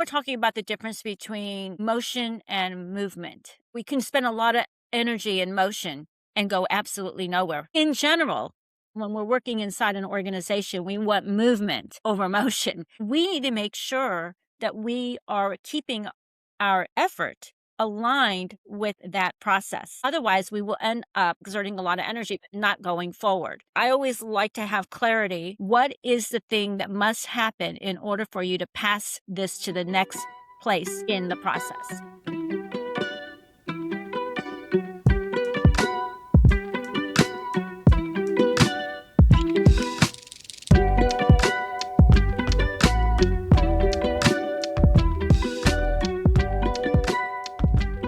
We're talking about the difference between motion and movement. We can spend a lot of energy in motion and go absolutely nowhere. In general, when we're working inside an organization, we want movement over motion. We need to make sure that we are keeping our effort aligned with that process. Otherwise, we will end up exerting a lot of energy, but not going forward. I always like to have clarity. What is the thing that must happen in order for you to pass this to the next place in the process?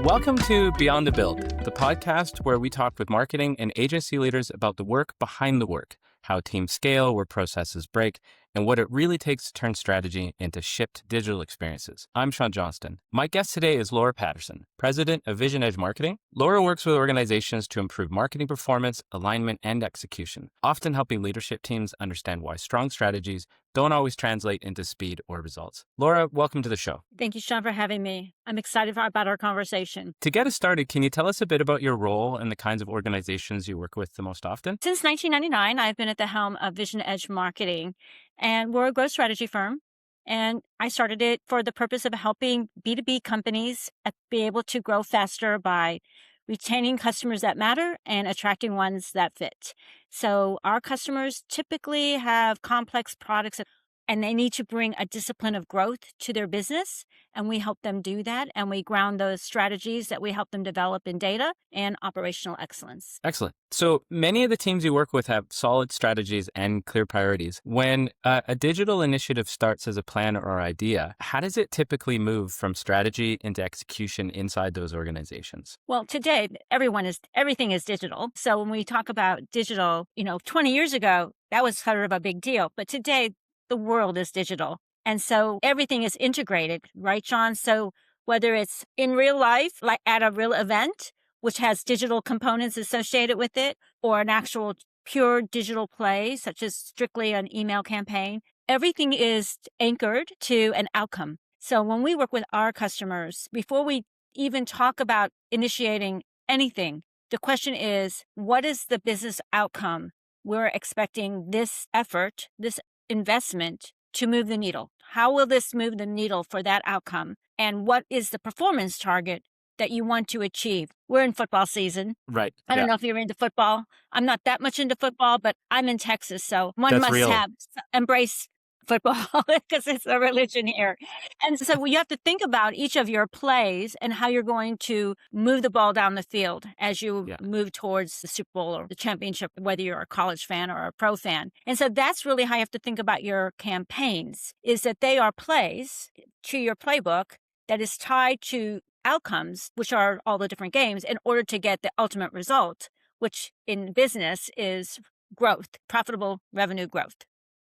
Welcome to Beyond the Build, the podcast where we talk with marketing and agency leaders about the work behind the work, how teams scale, where processes break, and what it really takes to turn strategy into shipped digital experiences. I'm Sean Johnston. My guest today is Laura Patterson, president of VisionEdge Marketing. Laura works with organizations to improve marketing performance, alignment, and execution, often helping leadership teams understand why strong strategies don't always translate into speed or results. Laura, welcome to the show. Thank you, Sean, for having me. I'm excited about our conversation. To get us started, can you tell us a bit about your role and the kinds of organizations you work with the most often? Since 1999, I've been at the helm of VisionEdge Marketing, and we're a growth strategy firm. And I started it for the purpose of helping B2B companies be able to grow faster by retaining customers that matter and attracting ones that fit. So our customers typically have complex products and they need to bring a discipline of growth to their business. And we help them do that. And we ground those strategies that we help them develop in data and operational excellence. Excellent. So many of the teams you work with have solid strategies and clear priorities. When a digital initiative starts as a plan or idea, how does it typically move from strategy into execution inside those organizations? Well, today, everything is digital. So when we talk about digital, 20 years ago, that was sort of a big deal. But today, the world is digital. And so everything is integrated, right, Sean? So whether it's in real life, like at a real event, which has digital components associated with it, or an actual pure digital play, such as strictly an email campaign, everything is anchored to an outcome. So when we work with our customers, before we even talk about initiating anything, the question is, what is the business outcome we're expecting this effort, this investment to move the needle? How will this move the needle for that outcome? And what is the performance target that you want to achieve? We're in football season. Right. I don't know if you're into football. I'm not that much into football, but I'm in Texas. So one That's must real. embrace football because it's a religion here. And so you have to think about each of your plays and how you're going to move the ball down the field as you move towards the Super Bowl or the championship, whether you're a college fan or a pro fan. And so that's really how you have to think about your campaigns, is that they are plays to your playbook that is tied to outcomes, which are all the different games, in order to get the ultimate result, which in business is growth, profitable revenue growth.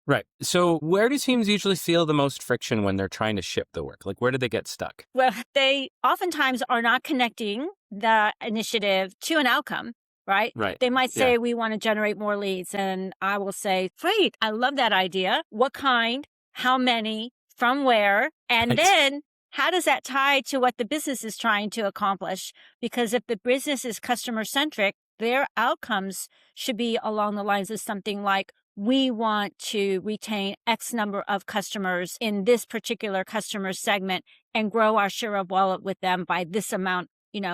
Right. So where do teams usually feel the most friction when they're trying to ship the work? Like, where do they get stuck? Well, they oftentimes are not connecting the initiative to an outcome, right? Right. They might say, we want to generate more leads. And I will say, great, I love that idea. What kind? How many? From where? And then how does that tie to what the business is trying to accomplish? Because if the business is customer-centric, their outcomes should be along the lines of something like, we want to retain X number of customers in this particular customer segment and grow our share of wallet with them by this amount,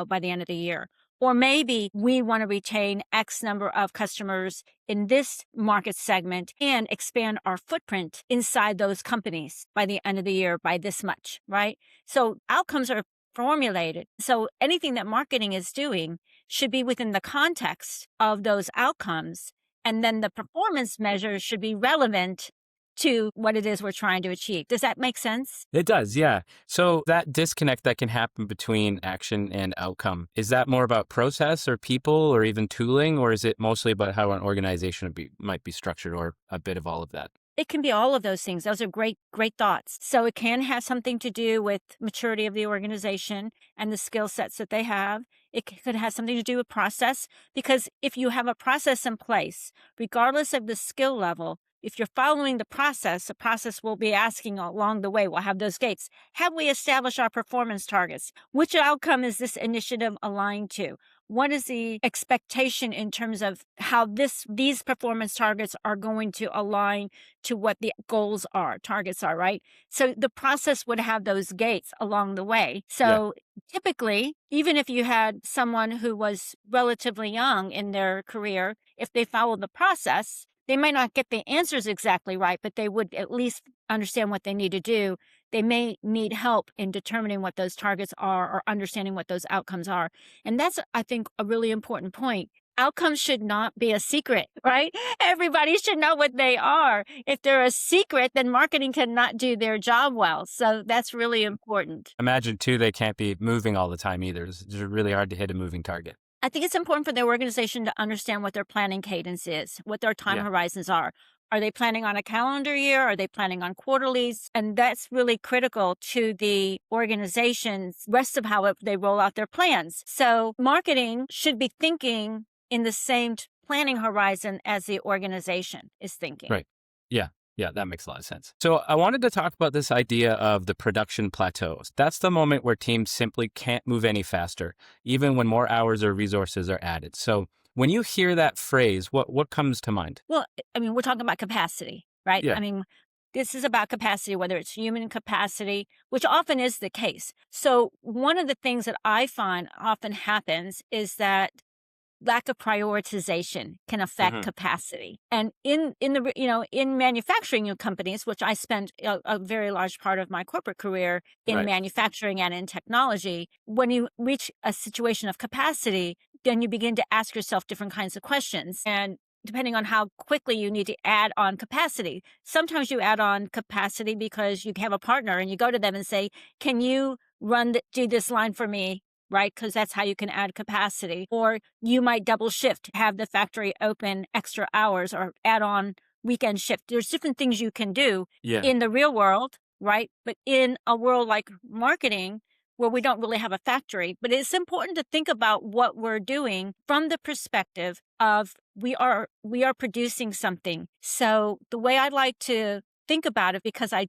by the end of the year. Or maybe we want to retain X number of customers in this market segment and expand our footprint inside those companies by the end of the year by this much, right? So outcomes are formulated. So anything that marketing is doing should be within the context of those outcomes. And then the performance measures should be relevant to what it is we're trying to achieve. Does that make sense? It does, yeah. So that disconnect that can happen between action and outcome, is that more about process or people or even tooling, or is it mostly about how an organization might be structured, or a bit of all of that? It can be all of those things. Those are great thoughts. So it can have something to do with maturity of the organization and the skill sets that they have. It could have something to do with process, because if you have a process in place, regardless of the skill level, if you're following the process will be asking along the way, we'll have those gates. Have we established our performance targets? Which outcome is this initiative aligned to? What is the expectation in terms of how these performance targets are going to align to what the goals are, targets are, right? So the process would have those gates along the way. So typically, even if you had someone who was relatively young in their career, if they followed the process, they might not get the answers exactly right, but they would at least understand what they need to do. They may need help in determining what those targets are or understanding what those outcomes are. And that's, I think, a really important point. Outcomes should not be a secret, right? Everybody should know what they are. If they're a secret, then marketing cannot do their job well. So that's really important. Imagine, too, they can't be moving all the time either. It's really hard to hit a moving target. I think it's important for their organization to understand what their planning cadence is, what their time horizons are. Are they planning on a calendar year? Are they planning on quarterlies? And that's really critical to the organization's rest of how they roll out their plans. So marketing should be thinking in the same planning horizon as the organization is thinking. Right. Yeah. Yeah, that makes a lot of sense. So I wanted to talk about this idea of the production plateaus. That's the moment where teams simply can't move any faster, even when more hours or resources are added. So when you hear that phrase, what comes to mind? Well, I mean, we're talking about capacity, right? Yeah. I mean, this is about capacity, whether it's human capacity, which often is the case. So one of the things that I find often happens is that lack of prioritization can affect capacity. And in manufacturing companies, which I spent a very large part of my corporate career in manufacturing and in technology, when you reach a situation of capacity, then you begin to ask yourself different kinds of questions. And depending on how quickly you need to add on capacity. Sometimes you add on capacity because you have a partner and you go to them and say, can you do this line for me? Right? Because that's how you can add capacity. Or you might double shift, have the factory open extra hours or add on weekend shift. There's different things you can do in the real world, right? But in a world like marketing, where we don't really have a factory, but it's important to think about what we're doing from the perspective of we are producing something. So the way I like to think about it, because I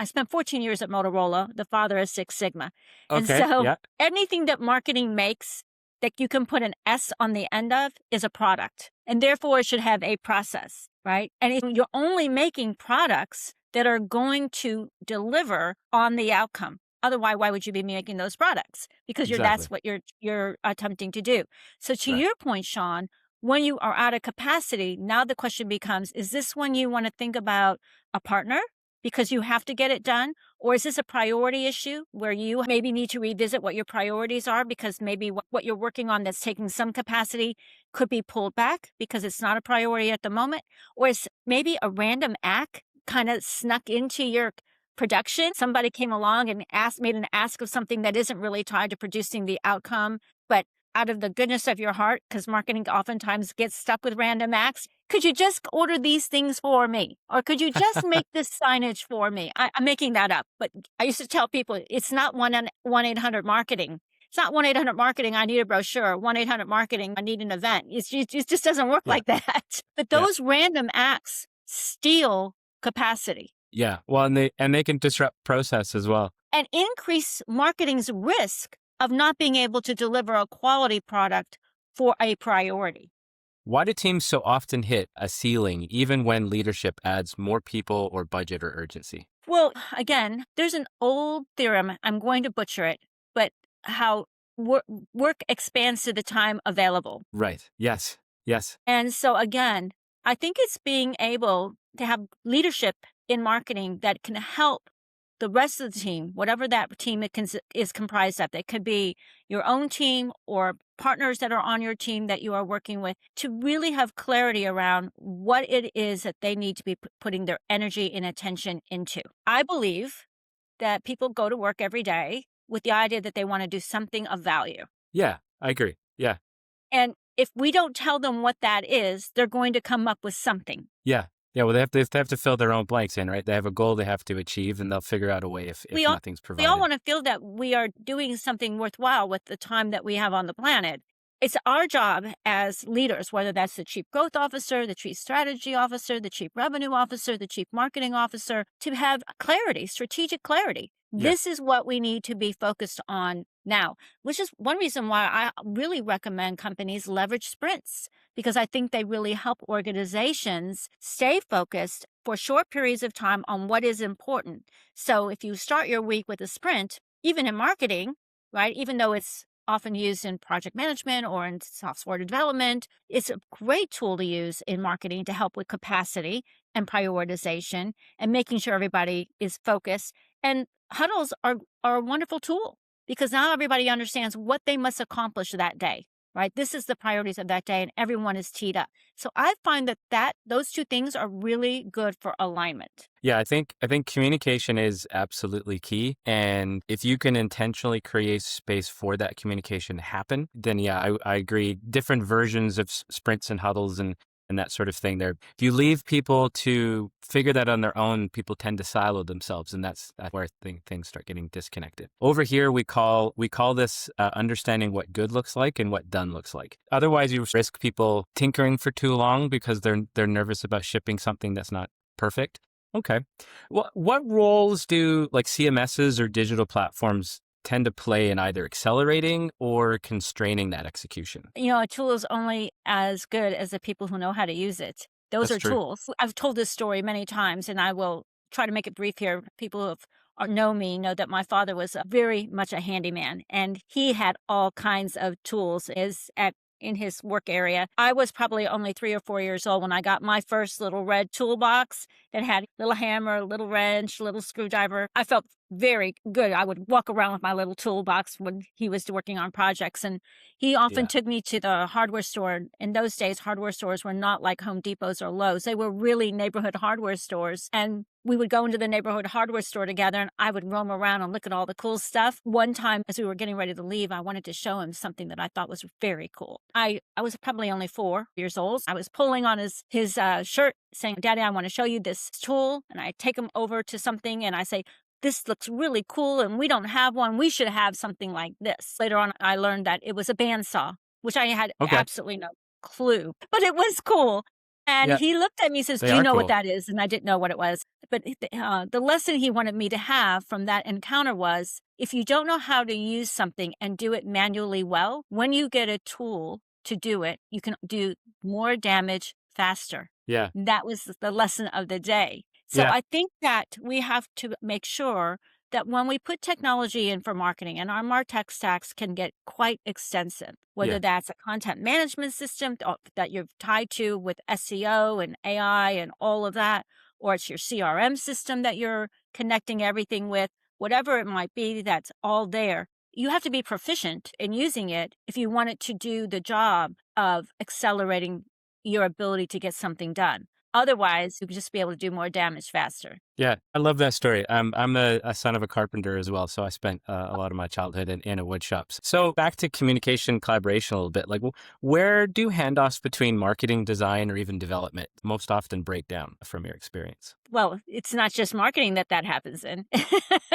spent 14 years at Motorola, the father of Six Sigma. Okay, and so anything that marketing makes that you can put an S on the end of is a product. And therefore it should have a process, right? And if you're only making products that are going to deliver on the outcome, otherwise, why would you be making those products? Because that's what you're attempting to do. So to your point, Sean, when you are out of capacity, now the question becomes, is this when you want to think about a partner because you have to get it done? Or is this a priority issue where you maybe need to revisit what your priorities are because maybe what you're working on that's taking some capacity could be pulled back because it's not a priority at the moment? Or is maybe a random act kind of snuck into your production? Somebody came along and made an ask of something that isn't really tied to producing the outcome, but out of the goodness of your heart, because marketing oftentimes gets stuck with random acts, could you just order these things for me? Or could you just make this signage for me? I'm making that up, but I used to tell people it's not 1-800-marketing. It's not 1-800-marketing, I need a brochure. 1-800-marketing, I need an event. It just doesn't work like that. But those random acts steal capacity. Yeah. Well, and they can disrupt process as well. And increase marketing's risk of not being able to deliver a quality product for a priority. Why do teams so often hit a ceiling even when leadership adds more people or budget or urgency? Well, again, there's an old theorem, I'm going to butcher it, but how work expands to the time available. Right. Yes. And so again, I think it's being able to have leadership in marketing that can help the rest of the team, whatever that team is comprised of. That could be your own team or partners that are on your team that you are working with, to really have clarity around what it is that they need to be putting their energy and attention into. I believe that people go to work every day with the idea that they want to do something of value. Yeah, I agree. Yeah. And if we don't tell them what that is, they're going to come up with something. Yeah. Yeah, well, they have to fill their own blanks in, right? They have a goal they have to achieve, and they'll figure out a way if nothing's provided. We all want to feel that we are doing something worthwhile with the time that we have on the planet. it's our job as leaders, whether that's the chief growth officer, the chief strategy officer, the chief revenue officer, the chief marketing officer, to have clarity, strategic clarity. Yeah. This is what we need to be focused on now, which is one reason why I really recommend companies leverage sprints, because I think they really help organizations stay focused for short periods of time on what is important. So if you start your week with a sprint, even in marketing, right, even though it's often used in project management or in software development, it's a great tool to use in marketing to help with capacity and prioritization and making sure everybody is focused. And huddles are a wonderful tool because now everybody understands what they must accomplish that day, right? This is the priorities of that day and everyone is teed up. So I find that those two things are really good for alignment. Yeah, I think communication is absolutely key. And if you can intentionally create space for that communication to happen, then yeah, I agree. Different versions of sprints and huddles and that sort of thing there. If you leave people to figure that on their own, people tend to silo themselves, and that's where things start getting disconnected. Over here, we call this understanding what good looks like and what done looks like. Otherwise, you risk people tinkering for too long because they're nervous about shipping something that's not perfect. Okay. What roles do like CMSs or digital platforms tend to play in either accelerating or constraining that execution? A tool is only as good as the people who know how to use it. Those That's are true. tools. I've told this story many times, and I will try to make it brief here. People who know me know that my father was very much a handyman, and he had all kinds of tools in his work area. I was probably only 3 or 4 years old when I got my first little red toolbox that had a little hammer, a little wrench, a little screwdriver. I felt very good. I would walk around with my little toolbox when he was working on projects. And he often Yeah. took me to the hardware store. In those days, hardware stores were not like Home Depots or Lowe's. They were really neighborhood hardware stores. And we would go into the neighborhood hardware store together and I would roam around and look at all the cool stuff. One time, as we were getting ready to leave, I wanted to show him something that I thought was very cool. I was probably only 4 years old. I was pulling on his shirt saying, "Daddy, I want to show you this tool." And I take him over to something and I say, "This looks really cool and we don't have one. We should have something like this." Later on, I learned that it was a bandsaw, which I had Okay. absolutely no clue, but it was cool. And Yeah, he looked at me and says, they "Do you are know what cool. that is?" And I didn't know what it was. But the lesson he wanted me to have from that encounter was, if you don't know how to use something and do it manually well, when you get a tool to do it, you can do more damage faster. Yeah. That was the lesson of the day. So Yeah. I think that we have to make sure that when we put technology in for marketing, and our MarTech stacks can get quite extensive, whether Yeah. that's a content management system that you're tied to with SEO and AI and all of that, or it's your CRM system that you're connecting everything with, whatever it might be, that's all there. You have to be proficient in using it if you want it to do the job of accelerating your ability to get something done. Otherwise, you could just be able to do more damage faster. Yeah, I love that story. I'm a son of a carpenter as well, so I spent a lot of my childhood in a wood shop. So back to communication collaboration a little bit. Like, where do handoffs between marketing, design, or even development most often break down from your experience? Well, it's not just marketing that happens in.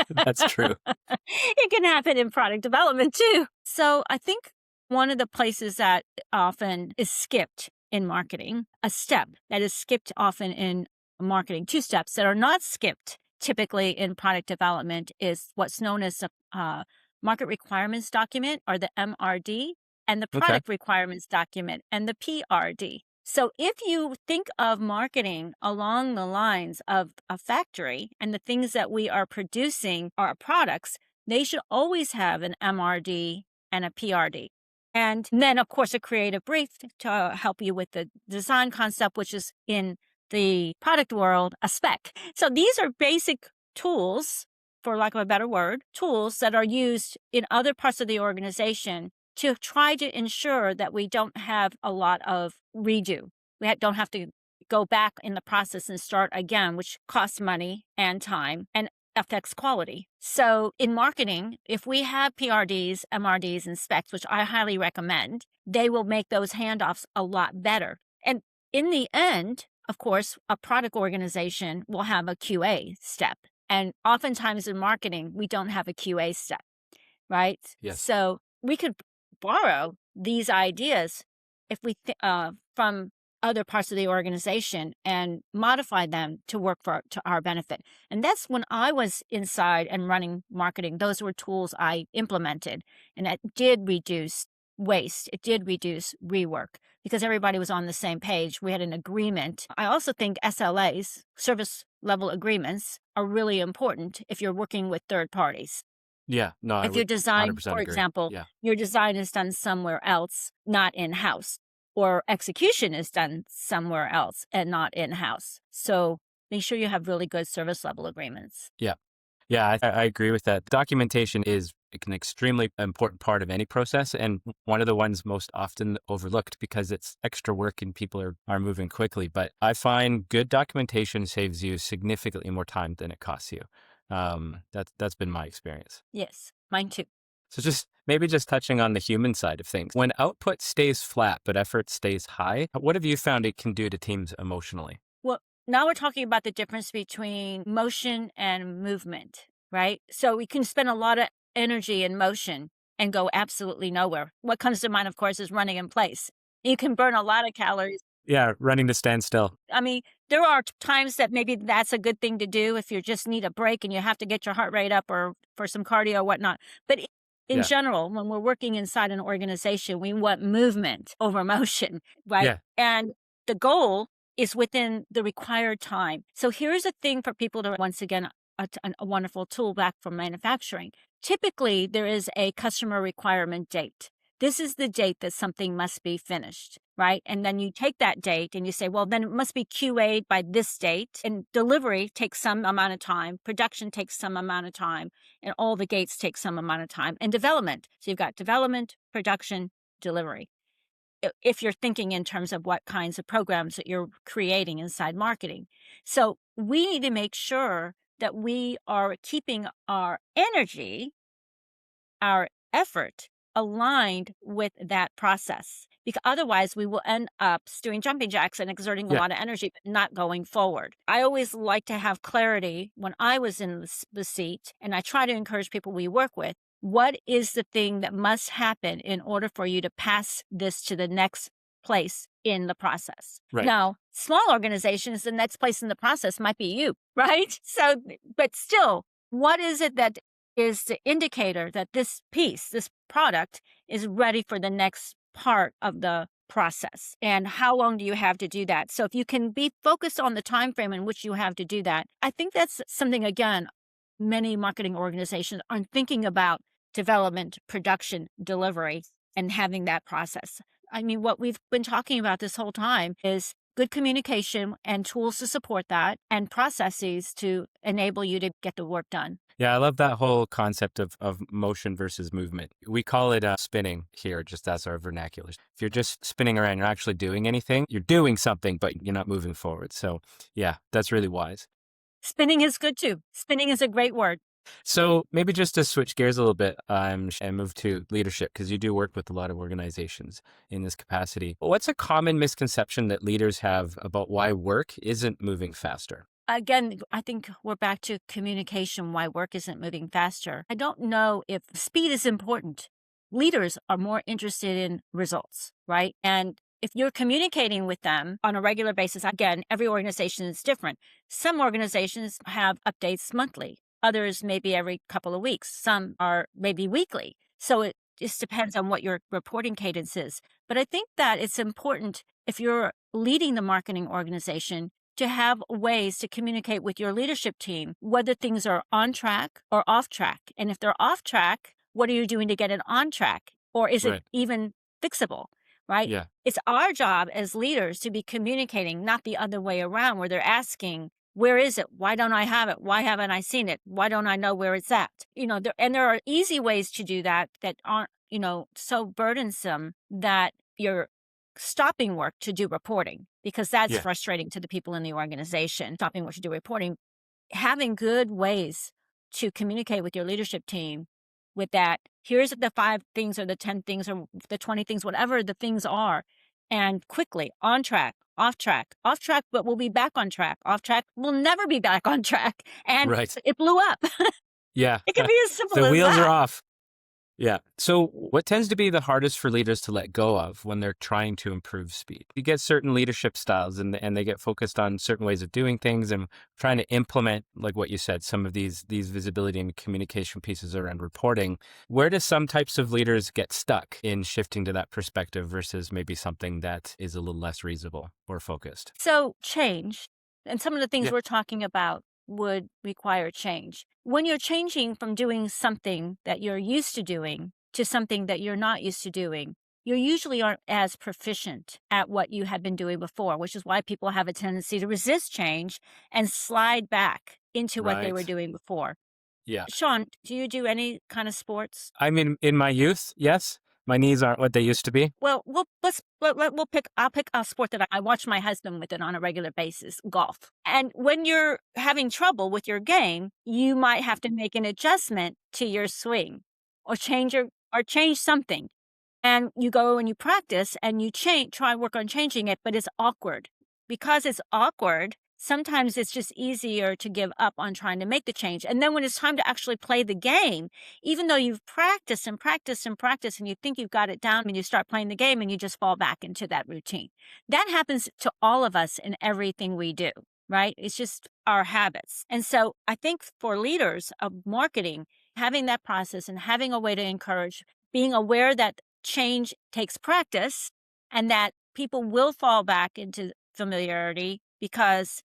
That's true. It can happen in product development too. So I think one of the places that often is skipped in marketing, a step that is skipped often in marketing, 2 steps that are not skipped typically in product development, is what's known as a market requirements document, or the MRD, and the Okay. product requirements document and the PRD. So if you think of marketing along the lines of a factory and the things that we are producing are products, they should always have an MRD and a PRD. And then, of course, a creative brief to help you with the design concept, which is in the product world, a spec. So these are basic tools, for lack of a better word, tools that are used in other parts of the organization to try to ensure that we don't have a lot of redo. We don't have to go back in the process and start again, which costs money and time and affects quality. So in marketing, if we have PRDs, MRDs, and specs, which I highly recommend, they will make those handoffs a lot better. And in the end, of course, a product organization will have a QA step. And oftentimes in marketing, we don't have a QA step, right? Yes. So we could borrow these ideas if we from other parts of the organization and modify them to work to our benefit. And that's when I was inside and running marketing. Those were tools I implemented, and it did reduce waste. It did reduce rework because everybody was on the same page. We had an agreement. I also think SLAs, service level agreements, are really important if you're working with third parties. Yeah, no, I If your would design, 100% for agree. example, Yeah. your design is done somewhere else, not in-house, or execution is done somewhere else and not in-house. So make sure you have really good service level agreements. Yeah. Yeah, I agree with that. Documentation is an extremely important part of any process, and one of the ones most often overlooked because it's extra work and people are moving quickly. But I find good documentation saves you significantly more time than it costs you. That's been my experience. Yes, mine too. So just touching on the human side of things. When output stays flat but effort stays high, what have you found it can do to teams emotionally? Well, now we're talking about the difference between motion and movement, right? So we can spend a lot of energy in motion and go absolutely nowhere. What comes to mind, of course, is running in place. You can burn a lot of calories. Yeah, running to stand still. I mean, there are times that maybe that's a good thing to do if you just need a break and you have to get your heart rate up or for some cardio or whatnot. But in Yeah. general, when we're working inside an organization, we want movement over motion, right? Yeah. And the goal is within the required time. So here's a thing for people to, once again, a wonderful tool back from manufacturing. Typically, there is a customer requirement date. This is the date that something must be finished, right? And then you take that date and you say, well, then it must be QA'd by this date. And delivery takes some amount of time. Production takes some amount of time. And all the gates take some amount of time. And development. So you've got development, production, delivery. If you're thinking in terms of what kinds of programs that you're creating inside marketing. So we need to make sure that we are keeping our energy, our effort aligned with that process, because otherwise we will end up doing jumping jacks and exerting a Yeah. lot of energy, but not going forward. I always like to have clarity when I was in the seat, and I try to encourage people we work with. What is the thing that must happen in order for you to pass this to the next place in the process? Right. Now, small organizations, the next place in the process might be you, right? So, but still, what is it that is the indicator that this piece, this product, is ready for the next part of the process? And how long do you have to do that? So if you can be focused on the time frame in which you have to do that, I think that's something, again, many marketing organizations aren't thinking about: development, production, delivery, and having that process. I mean, what we've been talking about this whole time is good communication and tools to support that, and processes to enable you to get the work done. Yeah, I love that whole concept of motion versus movement. We call it spinning here, just as our vernacular. If you're just spinning around, you're not actually doing anything. You're doing something, but you're not moving forward. So yeah, that's really wise. Spinning is good too. Spinning is a great word. So maybe just to switch gears a little bit and move to leadership, because you do work with a lot of organizations in this capacity. What's a common misconception that leaders have about why work isn't moving faster? Again, I think we're back to communication, why work isn't moving faster. I don't know if speed is important. Leaders are more interested in results, right? And if you're communicating with them on a regular basis, again, every organization is different. Some organizations have updates monthly. Others maybe every couple of weeks. Some are maybe weekly. So it just depends on what your reporting cadence is. But I think that it's important, if you're leading the marketing organization, to have ways to communicate with your leadership team, whether things are on track or off track. And if they're off track, what are you doing to get it on track? Or is Right. it even fixable, right? Yeah. It's our job as leaders to be communicating, not the other way around, where they're asking, where is it? Why don't I have it? Why haven't I seen it? Why don't I know where it's at? There are easy ways to do that aren't, so burdensome that you're stopping work to do reporting, because that's Yeah. frustrating to the people in the organization. Stopping work to do reporting. Having good ways to communicate with your leadership team with that, here's the 5 things or the 10 things or the 20 things, whatever the things are, and quickly on track, off track, but we'll be back on track. Off track, we'll never be back on track. And Right. it blew up. Yeah. It can be as simple The as wheels that. are off. Yeah. So, what tends to be the hardest for leaders to let go of when they're trying to improve speed? You get certain leadership styles, and they get focused on certain ways of doing things and trying to implement, like what you said, some of these visibility and communication pieces around reporting. Where do some types of leaders get stuck in shifting to that perspective versus maybe something that is a little less reasonable or focused? So, change, and some of the things Yeah. we're talking about would require change. When you're changing from doing something that you're used to doing to something that you're not used to doing, you usually aren't as proficient at what you had been doing before, which is why people have a tendency to resist change and slide back into what they were Right. doing before. Yeah. Sean, do you do any kind of sports? I mean, in my youth, yes, my knees aren't what they used to be. Well, we'll pick. I'll pick a sport that I watch my husband with it on a regular basis, golf. And when you're having trouble with your game, you might have to make an adjustment to your swing, or change something. And you go and you practice and you try work on changing it, but it's awkward. Because it's awkward, sometimes it's just easier to give up on trying to make the change. And then when it's time to actually play the game, even though you've practiced and practiced and practiced and you think you've got it down, and you start playing the game and you just fall back into that routine. That happens to all of us in everything we do, right? It's just our habits. And so I think for leaders of marketing, having that process and having a way to encourage, being aware that change takes practice and that people will fall back into familiarity because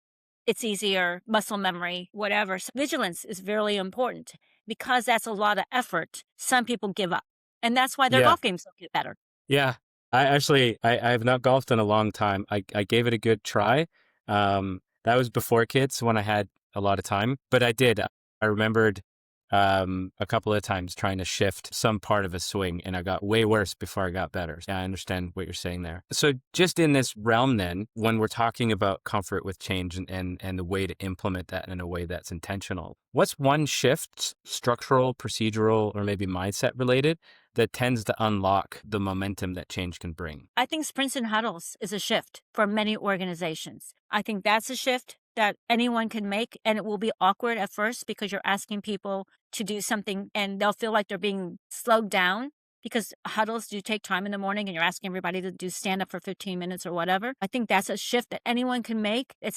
it's easier, muscle memory, whatever. So vigilance is really important because that's a lot of effort. Some people give up, and that's why their Yeah. golf games don't get better. Yeah. I have not golfed in a long time. I gave it a good try. That was before kids when I had a lot of time, but I did. I remembered a couple of times trying to shift some part of a swing, and I got way worse before I got better. Yeah, I understand what you're saying there. So just in this realm then, when we're talking about comfort with change and the way to implement that in a way that's intentional, what's one shift, structural, procedural, or maybe mindset related, that tends to unlock the momentum that change can bring? I think sprints and huddles is a shift for many organizations. I think that's a shift that anyone can make, and it will be awkward at first because you're asking people to do something and they'll feel like they're being slowed down because huddles do take time in the morning and you're asking everybody to do stand up for 15 minutes or whatever. I think that's a shift that anyone can make. It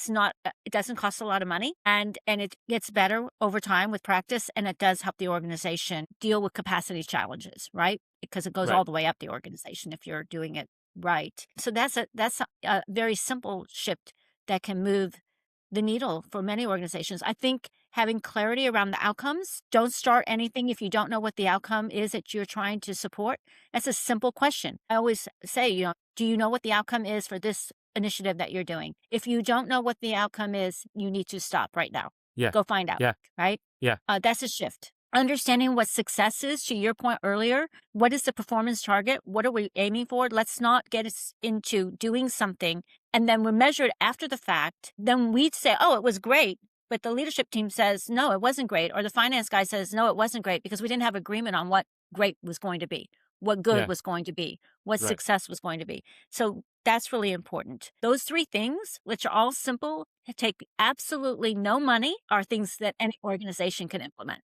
doesn't cost a lot of money, and it gets better over time with practice, and it does help the organization deal with capacity challenges, right? Because it goes Right. all the way up the organization if you're doing it right. So that's a very simple shift that can move the needle for many organizations. I think having clarity around the outcomes, don't start anything if you don't know what the outcome is that you're trying to support. That's a simple question. I always say, do you know what the outcome is for this initiative that you're doing? If you don't know what the outcome is, you need to stop right now. Yeah. Go find out, Yeah. right? Yeah. That's a shift. Understanding what success is, to your point earlier, what is the performance target? What are we aiming for? Let's not get us into doing something and then we're measured after the fact. Then we'd say, oh, it was great. But the leadership team says, no, it wasn't great. Or the finance guy says, no, it wasn't great because we didn't have agreement on what great was going to be, what good Yeah. was going to be, what Right. success was going to be. So that's really important. Those three things, which are all simple, take absolutely no money, are things that any organization can implement.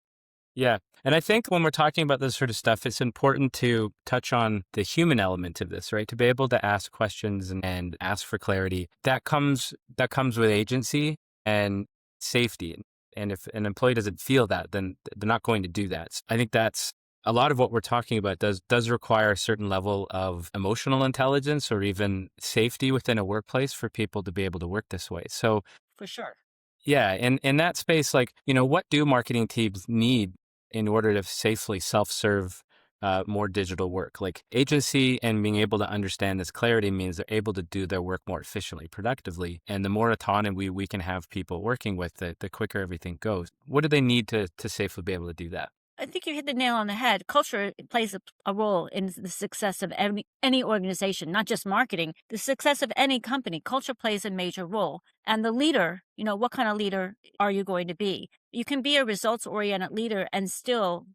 Yeah. And I think when we're talking about this sort of stuff, it's important to touch on the human element of this, right? To be able to ask questions and ask for clarity. That comes with agency and safety. And if an employee doesn't feel that, then they're not going to do that. So I think that's a lot of what we're talking about does require a certain level of emotional intelligence or even safety within a workplace for people to be able to work this way. So For sure. yeah, and in that space, like, what do marketing teams need in order to safely self-serve more digital work? Like agency and being able to understand this clarity means they're able to do their work more efficiently, productively. And the more autonomy we can have people working with, the quicker everything goes. What do they need to safely be able to do that? I think you hit the nail on the head. Culture plays a role in the success of any organization, not just marketing. The success of any company, culture plays a major role. And the leader, what kind of leader are you going to be? You can be a results-oriented leader and still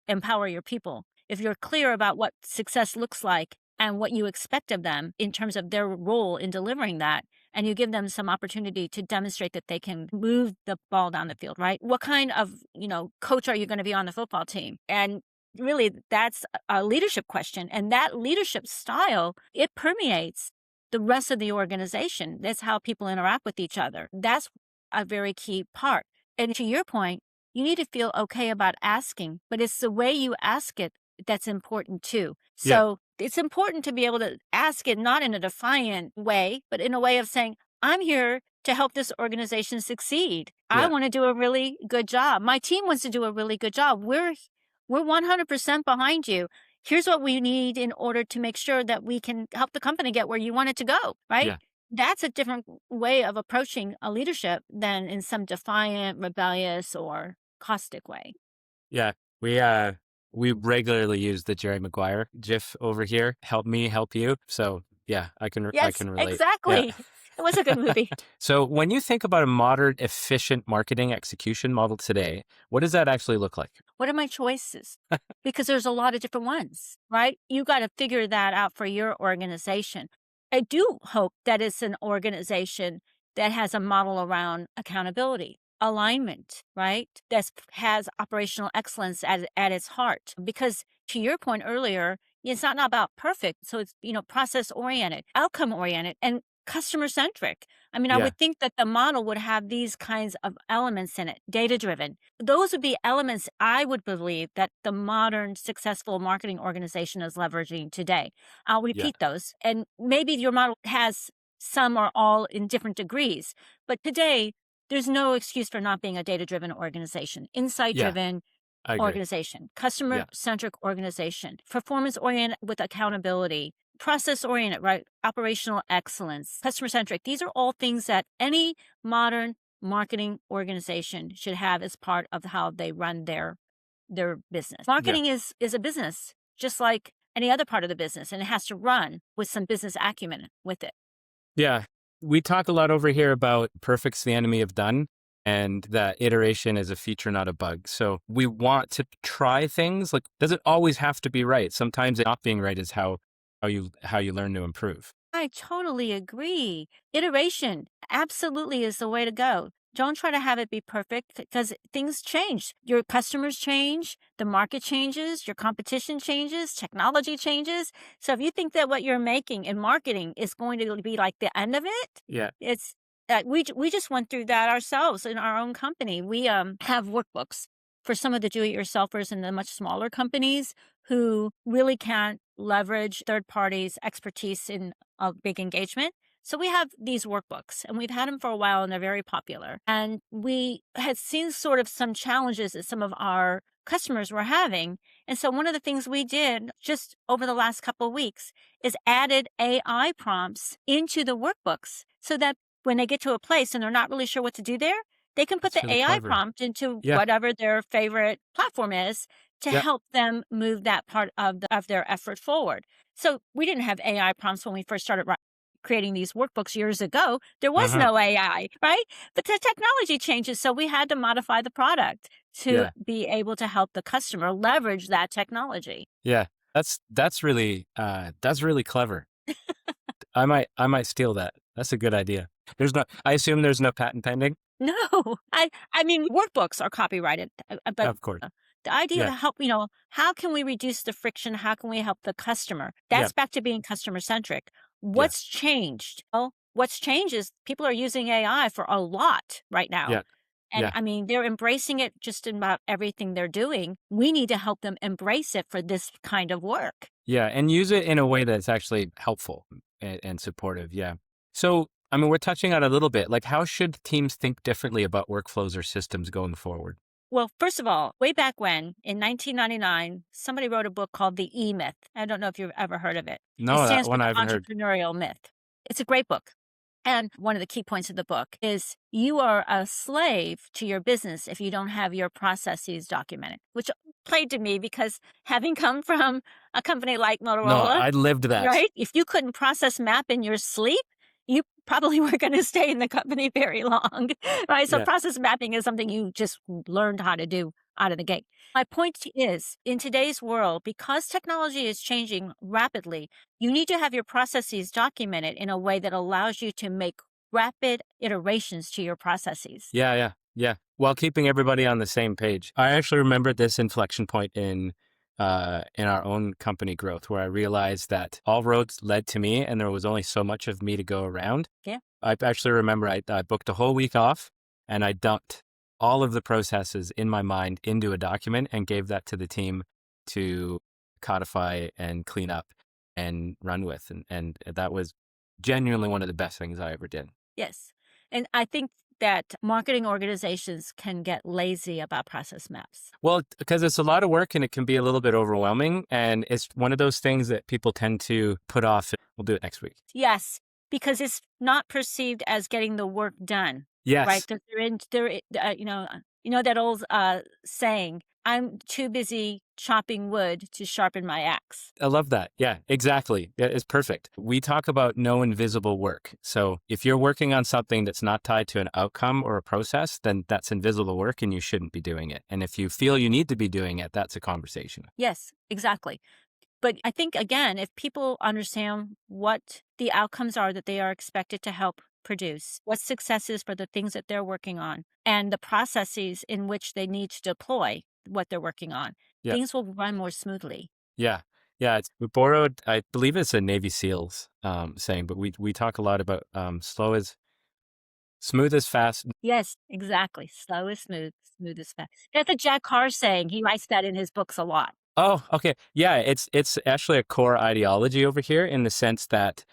empower your people. If you're clear about what success looks like and what you expect of them in terms of their role in delivering that, and you give them some opportunity to demonstrate that they can move the ball down the field, right? What kind of, coach are you going to be on the football team? And really, that's a leadership question. And that leadership style, it permeates the rest of the organization. That's how people interact with each other. That's a very key part. And to your point, you need to feel okay about asking, but it's the way you ask it that's important too. Yeah. So it's important to be able to ask it not in a defiant way, but in a way of saying, I'm here to help this organization succeed. I Yeah. want to do a really good job. My team wants to do a really good job. We're 100% behind you. Here's what we need in order to make sure that we can help the company get where you want it to go, right? Yeah. That's a different way of approaching a leadership than in some defiant, rebellious, or caustic way. Yeah. We regularly use the Jerry Maguire GIF over here. Help me, help you. So yeah, I Yes, can relate. Yeah. exactly. It was a good movie. So when you think about a modern, efficient marketing execution model today, what does that actually look like? What are my choices? Because there's a lot of different ones, right? You got to figure that out for your organization. I do hope that it's an organization that has a model around accountability, alignment, right? That has operational excellence at its heart. Because to your point earlier, it's not about perfect. So it's, process oriented, outcome oriented, and customer centric. I mean, I Yeah. would think that the model would have these kinds of elements in it, data driven. Those would be elements I would believe that the modern successful marketing organization is leveraging today. I'll Yeah. repeat those. And maybe your model has some or all in different degrees. But today, there's no excuse for not being a data driven organization, insight Yeah. driven I agree. organization, customer Yeah. centric organization, performance oriented with accountability, process oriented, right? Operational excellence, customer centric. These are all things that any modern marketing organization should have as part of how they run their business. Yeah. Marketing is a business, just like any other part of the business, and it has to run with some business acumen with it. Yeah. We talk a lot over here about perfect's the enemy of done, and that iteration is a feature, not a bug. So we want to try things. Like, does it always have to be right? Sometimes not being right is how you learn to improve. I totally agree. Iteration absolutely is the way to go. Don't try to have it be perfect because things change. Your customers change, the market changes, your competition changes, technology changes. So if you think that what you're making in marketing is going to be like the end of it, Yeah. it's we just went through that ourselves in our own company. We have workbooks for some of the do-it-yourselfers and the much smaller companies who really can't leverage third parties' expertise in a big engagement. So we have these workbooks and we've had them for a while and they're very popular. And we had seen sort of some challenges that some of our customers were having. And so one of the things we did just over the last couple of weeks is added AI prompts into the workbooks so that when they get to a place and they're not really sure what to do there, they can put That's the really AI clever. prompt into Yeah. whatever their favorite platform is to Yeah. help them move that part of their effort forward. So we didn't have AI prompts when we first started creating these workbooks years ago. There was Uh-huh. no AI, right? But the technology changes, so we had to modify the product to Yeah. be able to help the customer leverage that technology. Yeah. That's really clever. I might steal that. That's a good idea. I assume there's no patent pending? No, I mean, workbooks are copyrighted, but Of course. the idea Yeah. to help, how can we reduce the friction? How can we help the customer? Yeah. That's back to being customer centric. Yeah. What's changed? Well, what's changed is people are using AI for a lot right now. Yeah. And Yeah. I mean, they're embracing it just in about everything they're doing. We need to help them embrace it for this kind of work. Yeah. And use it in a way that's actually helpful and supportive. Yeah. So, I mean, we're touching on it a little bit. Like, how should teams think differently about workflows or systems going forward? Well, first of all, way back when, in 1999, somebody wrote a book called The E Myth. I don't know if you've ever heard of it. It No, that stands for one I the haven't heard. entrepreneurial myth. It's a great book. And one of the key points of the book is you are a slave to your business if you don't have your processes documented, which played to me because having come from a company like No, Motorola, I lived that. right? If you couldn't process map in your sleep, you probably weren't going to stay in the company very long, right? So Yeah. process mapping is something you just learned how to do out of the gate. My point is, in today's world, because technology is changing rapidly, you need to have your processes documented in a way that allows you to make rapid iterations to your processes. Yeah. Yeah. Yeah. While keeping everybody on the same page. I actually remember this inflection point in in our own company growth, where I realized that all roads led to me and there was only so much of me to go around. Yeah. I actually remember I booked a whole week off and I dumped all of the processes in my mind into a document and gave that to the team to codify and clean up and run with. And that was genuinely one of the best things I ever did. Yes. And I think that marketing organizations can get lazy about process maps. Well, because it's a lot of work and it can be a little bit overwhelming. And it's one of those things that people tend to put off. We'll do it next week. Yes, because it's not perceived as getting the work done. Right? Yes. Because you know that old saying, I'm too busy chopping wood to sharpen my axe. I love that. Yeah, exactly. It's perfect. We talk about no invisible work. So if you're working on something that's not tied to an outcome or a process, then that's invisible work and you shouldn't be doing it. And if you feel you need to be doing it, that's a conversation. Yes, exactly. But I think, again, if people understand what the outcomes are that they are expected to help produce, what success is for the things that they're working on, and the processes in which they need to deploy what they're working on, Yeah. things will run more smoothly. Yeah. Yeah. We borrowed, I believe it's a Navy SEALs saying, but we talk a lot about smooth as fast. Yes, exactly. Slow is smooth, smooth is fast. That's a Jack Carr saying. He writes that in his books a lot. Oh, okay. Yeah, it's actually a core ideology over here in the sense that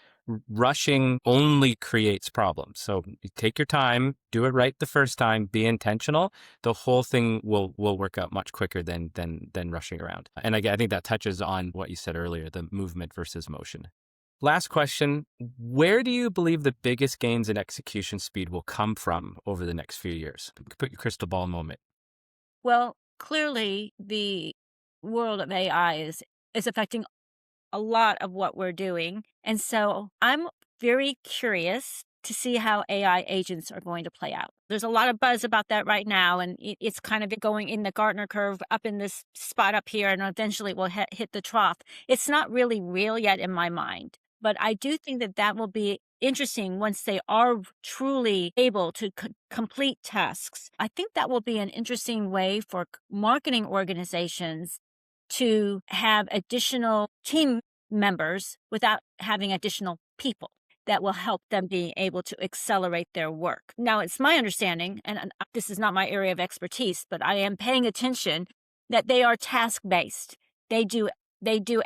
rushing only creates problems. So you take your time, do it right the first time, be intentional. The whole thing will work out much quicker than rushing around. And again, I think that touches on what you said earlier, the movement versus motion. Last question, where do you believe the biggest gains in execution speed will come from over the next few years? Put your crystal ball moment. Well, clearly the world of AI is affecting a lot of what we're doing. And so I'm very curious to see how AI agents are going to play out. There's a lot of buzz about that right now, and it's kind of going in the Gartner curve up in this spot up here, and eventually it will hit the trough. It's not really real yet in my mind, but I do think that that will be interesting once they are truly able to complete tasks. I think that will be an interesting way for marketing organizations to have additional team members without having additional people that will help them be able to accelerate their work. Now, it's my understanding, and this is not my area of expertise, but I am paying attention that they are task-based. They do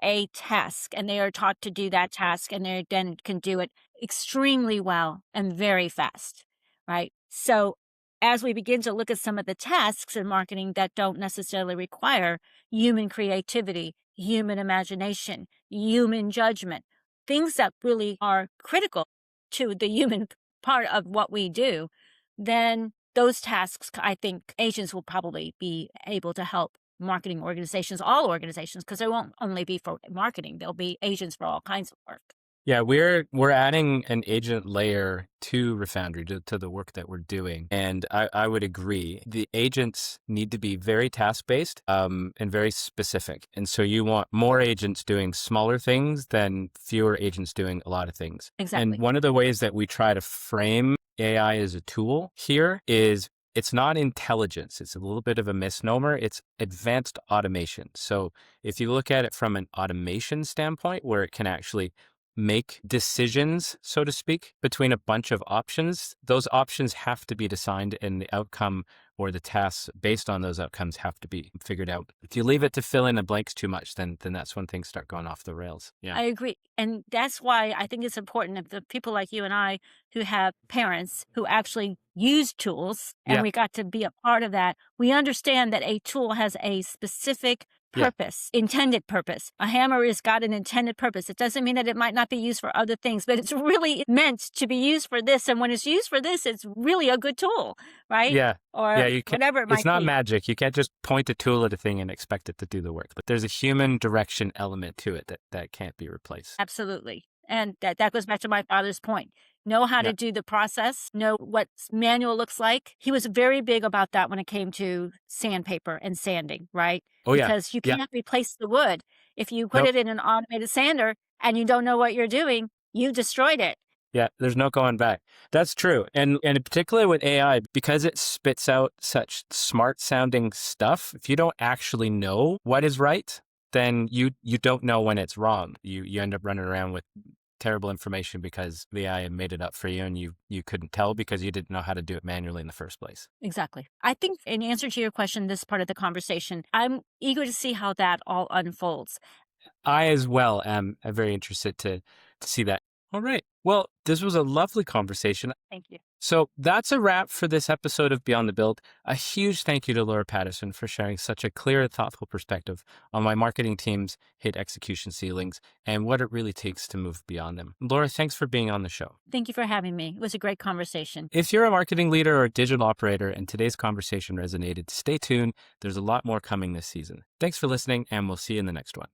a task and they are taught to do that task and they then can do it extremely well and very fast, right? So as we begin to look at some of the tasks in marketing that don't necessarily require human creativity, human imagination, human judgment, things that really are critical to the human part of what we do, then those tasks, I think agents will probably be able to help marketing organizations, all organizations, because they won't only be for marketing, there'll be agents for all kinds of work. Yeah, we're adding an agent layer to Refoundry, to the work that we're doing. And I would agree. The agents need to be very task-based and very specific. And so you want more agents doing smaller things than fewer agents doing a lot of things. Exactly. And one of the ways that we try to frame AI as a tool here is it's not intelligence. It's a little bit of a misnomer. It's advanced automation. So if you look at it from an automation standpoint, where it can actually make decisions, so to speak, between a bunch of options, those options have to be designed and the outcome or the tasks based on those outcomes have to be figured out. If you leave it to fill in the blanks too much, then that's when things start going off the rails. Yeah, I agree. And that's why I think it's important if the people like you and I who have parents who actually use tools and we got to be a part of that, we understand that a tool has a specific purpose, intended purpose. A hammer has got an intended purpose. It doesn't mean that it might not be used for other things, but it's really meant to be used for this. And when it's used for this, it's really a good tool, right? Yeah. Or you can't, whatever it might be. It's not magic. You can't just point a tool at a thing and expect it to do the work. But there's a human direction element to it that can't be replaced. Absolutely. And that goes back to my father's point. Know how to do the process, know what manual looks like. He was very big about that when it came to sandpaper and sanding, right? Oh, yeah. Because you can't replace the wood. If you put it in an automated sander and you don't know what you're doing, you destroyed it. Yeah, there's no going back. That's true. And in particular with AI, because it spits out such smart sounding stuff, if you don't actually know what is right, then you don't know when it's wrong. You end up running around with terrible information because the AI made it up for you and you couldn't tell because you didn't know how to do it manually in the first place. Exactly. I think in answer to your question, this part of the conversation, I'm eager to see how that all unfolds. I as well am very interested to see that. All right. Well, this was a lovely conversation. Thank you. So that's a wrap for this episode of Beyond the Build. A huge thank you to Laura Patterson for sharing such a clear and thoughtful perspective on why marketing teams hit execution ceilings and what it really takes to move beyond them. Laura, thanks for being on the show. Thank you for having me. It was a great conversation. If you're a marketing leader or a digital operator and today's conversation resonated, stay tuned. There's a lot more coming this season. Thanks for listening, and we'll see you in the next one.